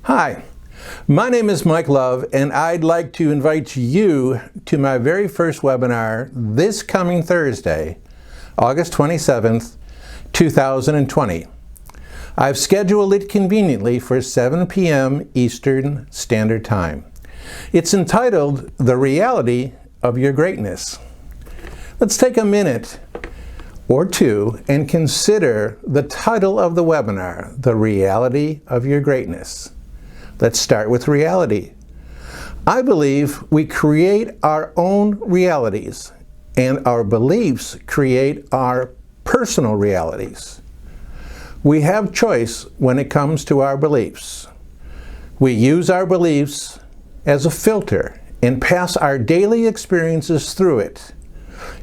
Hi, my name is Mike Love, and I'd like to invite you to my very first webinar this coming Thursday, August 27th, 2020. I've scheduled it conveniently for 7 p.m. Eastern Standard Time. It's entitled, The Reality of Your Greatness. Let's take a minute or two and consider the title of the webinar, The Reality of Your Greatness. Let's start with reality. I believe we create our own realities, and our beliefs create our personal realities. We have choice when it comes to our beliefs. We use our beliefs as a filter and pass our daily experiences through it.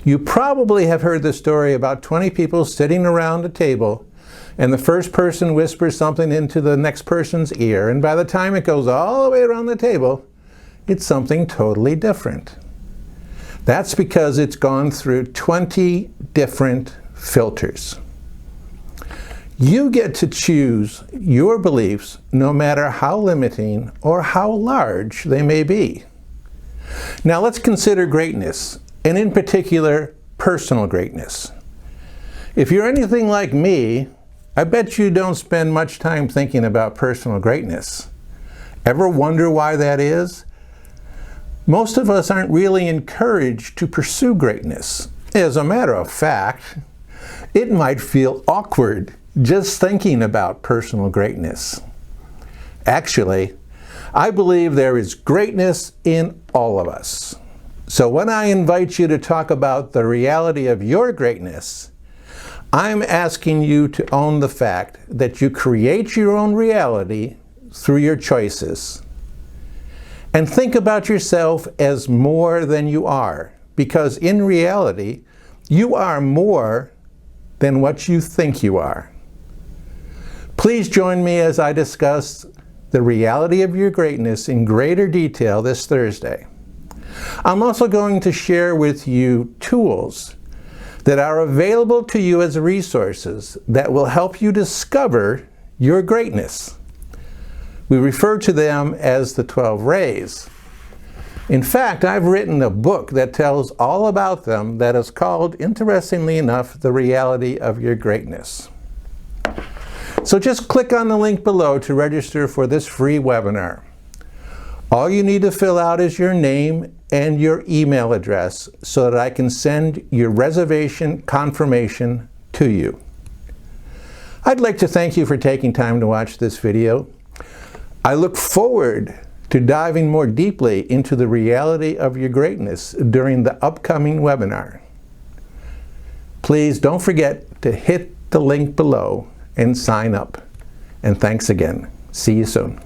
You probably have heard the story about 20 people sitting around a table, and the first person whispers something into the next person's ear, and by the time it goes all the way around the table, it's something totally different. That's because it's gone through 20 different filters. You get to choose your beliefs no matter how limiting or how large they may be. Now let's consider greatness, and in particular, personal greatness. If you're anything like me, I bet you don't spend much time thinking about personal greatness. Ever wonder why that is? Most of us aren't really encouraged to pursue greatness. As a matter of fact, it might feel awkward just thinking about personal greatness. Actually, I believe there is greatness in all of us. So when I invite you to talk about the reality of your greatness, I'm asking you to own the fact that you create your own reality through your choices. And think about yourself as more than you are, because in reality, you are more than what you think you are. Please join me as I discuss the reality of your greatness in greater detail this Thursday. I'm also going to share with you tools that are available to you as resources that will help you discover your greatness. We refer to them as the 12 rays. In fact, I've written a book that tells all about them that is called, interestingly enough, The Reality of Your Greatness. So just click on the link below to register for this free webinar. All you need to fill out is your name and your email address so that I can send your reservation confirmation to you. I'd like to thank you for taking time to watch this video. I look forward to diving more deeply into the reality of your greatness during the upcoming webinar. Please don't forget to hit the link below and sign up. And thanks again. See you soon.